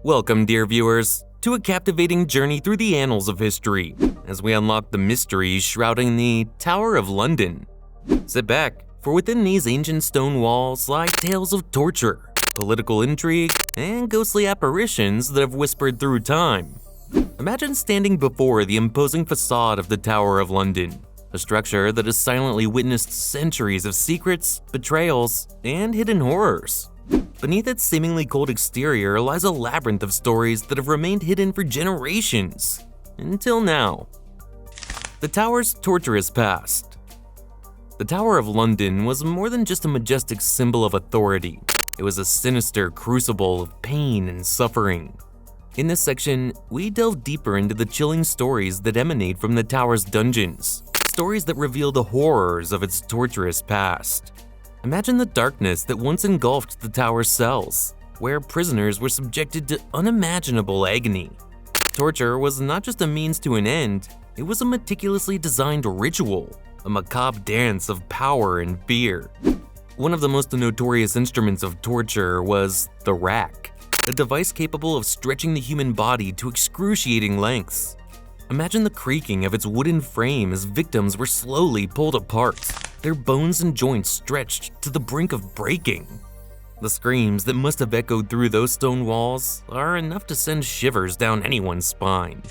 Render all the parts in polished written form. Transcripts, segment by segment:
Welcome, dear viewers, to a captivating journey through the annals of history as we unlock the mysteries shrouding the Tower of London. Sit back, for within these ancient stone walls lie tales of torture, political intrigue, and ghostly apparitions that have whispered through time. Imagine standing before the imposing facade of the Tower of London, a structure that has silently witnessed centuries of secrets, betrayals, and hidden horrors. Beneath its seemingly cold exterior lies a labyrinth of stories that have remained hidden for generations, until now. The tower's torturous past. The Tower of London was more than just a majestic symbol of authority. It was a sinister crucible of pain and suffering. In this section, we delve deeper into the chilling stories that emanate from the tower's dungeons, stories that reveal the horrors of its torturous past. Imagine the darkness that once engulfed the tower's cells, where prisoners were subjected to unimaginable agony. Torture was not just a means to an end, it was a meticulously designed ritual, a macabre dance of power and fear. One of the most notorious instruments of torture was the rack, a device capable of stretching the human body to excruciating lengths. Imagine the creaking of its wooden frame as victims were slowly pulled apart, their bones and joints stretched to the brink of breaking. The screams that must have echoed through those stone walls are enough to send shivers down anyone's spine.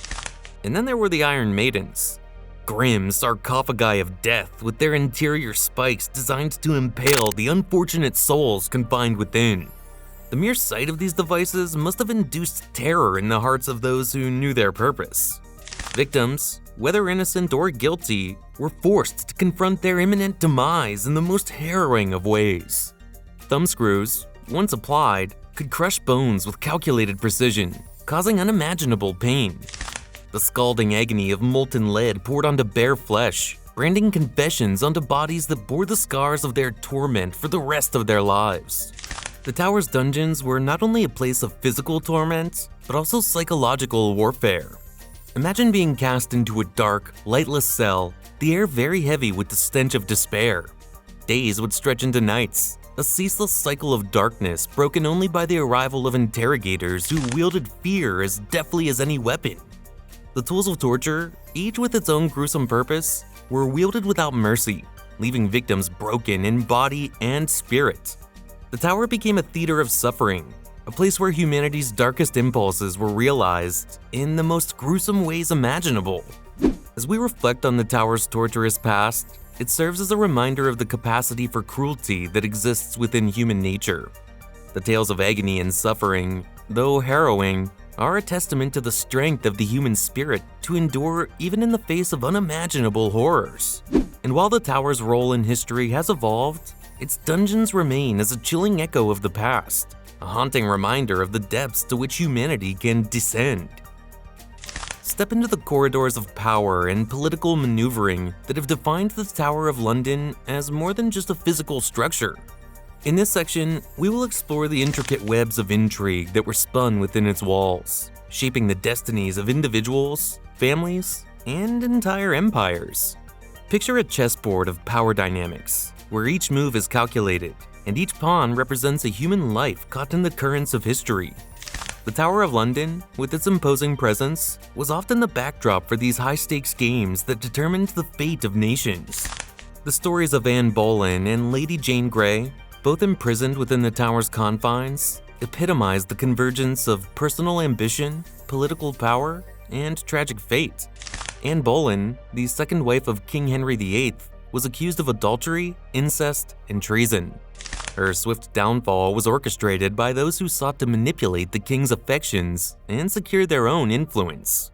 And then there were the Iron Maidens, grim sarcophagi of death with their interior spikes designed to impale the unfortunate souls confined within. The mere sight of these devices must have induced terror in the hearts of those who knew their purpose. Victims, whether innocent or guilty, were forced to confront their imminent demise in the most harrowing of ways. Thumbscrews, once applied, could crush bones with calculated precision, causing unimaginable pain. The scalding agony of molten lead poured onto bare flesh, branding confessions onto bodies that bore the scars of their torment for the rest of their lives. The tower's dungeons were not only a place of physical torment, but also psychological warfare. Imagine being cast into a dark, lightless cell, the air very heavy with the stench of despair. Days would stretch into nights, a ceaseless cycle of darkness broken only by the arrival of interrogators who wielded fear as deftly as any weapon. The tools of torture, each with its own gruesome purpose, were wielded without mercy, leaving victims broken in body and spirit. The tower became a theater of suffering, a place where humanity's darkest impulses were realized in the most gruesome ways imaginable. As we reflect on the tower's torturous past, it serves as a reminder of the capacity for cruelty that exists within human nature. The tales of agony and suffering, though harrowing, are a testament to the strength of the human spirit to endure even in the face of unimaginable horrors. And while the tower's role in history has evolved, its dungeons remain as a chilling echo of the past, a haunting reminder of the depths to which humanity can descend. Step into the corridors of power and political maneuvering that have defined the Tower of London as more than just a physical structure. In this section, we will explore the intricate webs of intrigue that were spun within its walls, shaping the destinies of individuals, families, and entire empires. Picture a chessboard of power dynamics, where each move is calculated, and each pawn represents a human life caught in the currents of history. The Tower of London, with its imposing presence, was often the backdrop for these high-stakes games that determined the fate of nations. The stories of Anne Boleyn and Lady Jane Grey, both imprisoned within the tower's confines, epitomize the convergence of personal ambition, political power, and tragic fate. Anne Boleyn, the second wife of King Henry VIII, was accused of adultery, incest, and treason. Her swift downfall was orchestrated by those who sought to manipulate the king's affections and secure their own influence.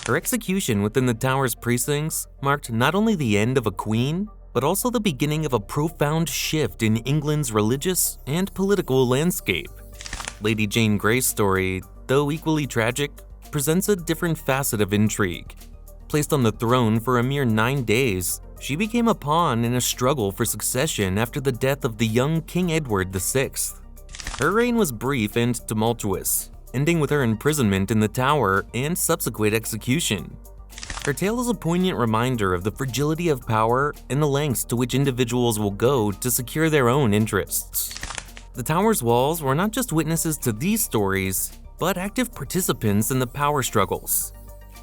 Her execution within the tower's precincts marked not only the end of a queen, but also the beginning of a profound shift in England's religious and political landscape. Lady Jane Grey's story, though equally tragic, presents a different facet of intrigue. Placed on the throne for a mere 9 days, she became a pawn in a struggle for succession after the death of the young King Edward VI. Her reign was brief and tumultuous, ending with her imprisonment in the Tower and subsequent execution. Her tale is a poignant reminder of the fragility of power and the lengths to which individuals will go to secure their own interests. The Tower's walls were not just witnesses to these stories, but active participants in the power struggles.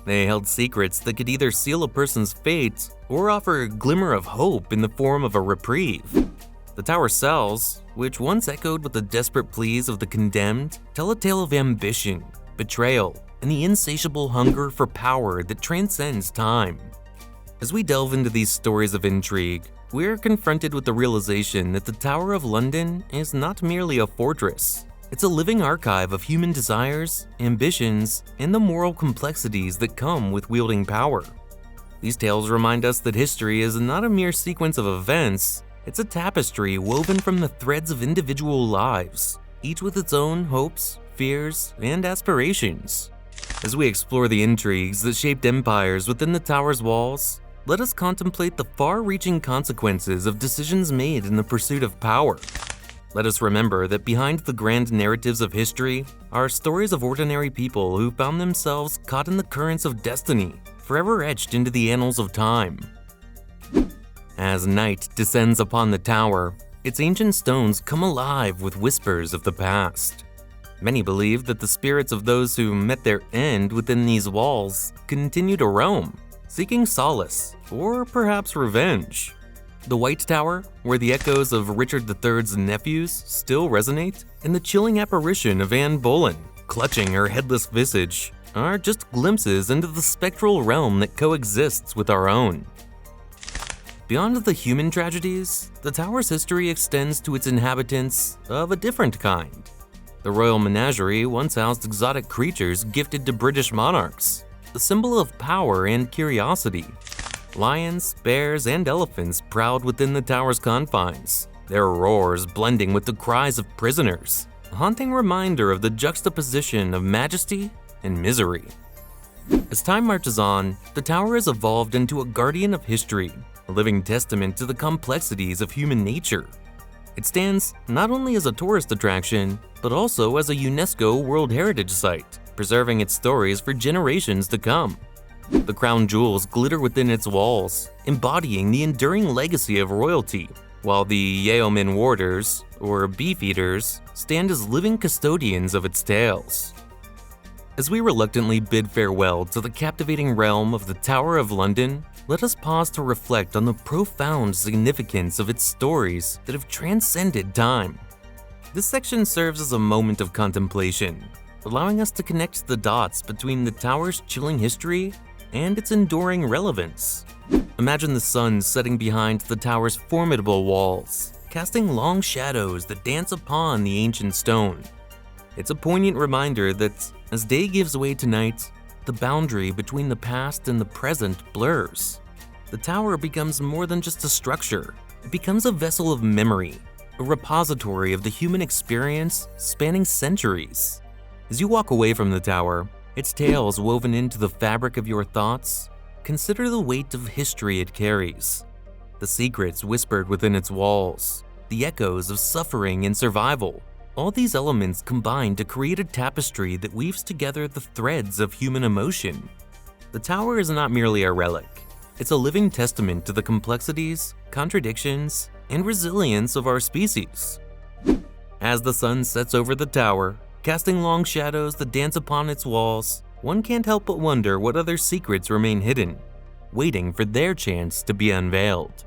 They held secrets that could either seal a person's fate or offer a glimmer of hope in the form of a reprieve. The tower cells, which once echoed with the desperate pleas of the condemned, tell a tale of ambition, betrayal, and the insatiable hunger for power that transcends time. As we delve into these stories of intrigue, we are confronted with the realization that the Tower of London is not merely a fortress. It's a living archive of human desires, ambitions, and the moral complexities that come with wielding power. These tales remind us that history is not a mere sequence of events, it's a tapestry woven from the threads of individual lives, each with its own hopes, fears, and aspirations. As we explore the intrigues that shaped empires within the tower's walls, let us contemplate the far-reaching consequences of decisions made in the pursuit of power. Let us remember that behind the grand narratives of history are stories of ordinary people who found themselves caught in the currents of destiny, forever etched into the annals of time. As night descends upon the tower, its ancient stones come alive with whispers of the past. Many believe that the spirits of those who met their end within these walls continue to roam, seeking solace or perhaps revenge. The White Tower, where the echoes of Richard III's nephews still resonate, and the chilling apparition of Anne Boleyn, clutching her headless visage, are just glimpses into the spectral realm that coexists with our own. Beyond the human tragedies, the tower's history extends to its inhabitants of a different kind. The royal menagerie once housed exotic creatures gifted to British monarchs, the symbol of power and curiosity. Lions, bears, and elephants prowled within the tower's confines, their roars blending with the cries of prisoners, a haunting reminder of the juxtaposition of majesty and misery. As time marches on, the tower has evolved into a guardian of history, a living testament to the complexities of human nature. It stands not only as a tourist attraction, but also as a UNESCO World Heritage Site, preserving its stories for generations to come. The crown jewels glitter within its walls, embodying the enduring legacy of royalty, while the yeoman warders, or beefeaters, stand as living custodians of its tales. As we reluctantly bid farewell to the captivating realm of the Tower of London, let us pause to reflect on the profound significance of its stories that have transcended time. This section serves as a moment of contemplation, allowing us to connect the dots between the tower's chilling history and its enduring relevance. Imagine the sun setting behind the tower's formidable walls, casting long shadows that dance upon the ancient stone. It's a poignant reminder that, as day gives way to night, the boundary between the past and the present blurs. The tower becomes more than just a structure. It becomes a vessel of memory, a repository of the human experience spanning centuries. As you walk away from the tower, its tales woven into the fabric of your thoughts, consider the weight of history it carries. The secrets whispered within its walls, the echoes of suffering and survival. All these elements combine to create a tapestry that weaves together the threads of human emotion. The tower is not merely a relic. It's a living testament to the complexities, contradictions, and resilience of our species. As the sun sets over the tower, casting long shadows that dance upon its walls, one can't help but wonder what other secrets remain hidden, waiting for their chance to be unveiled.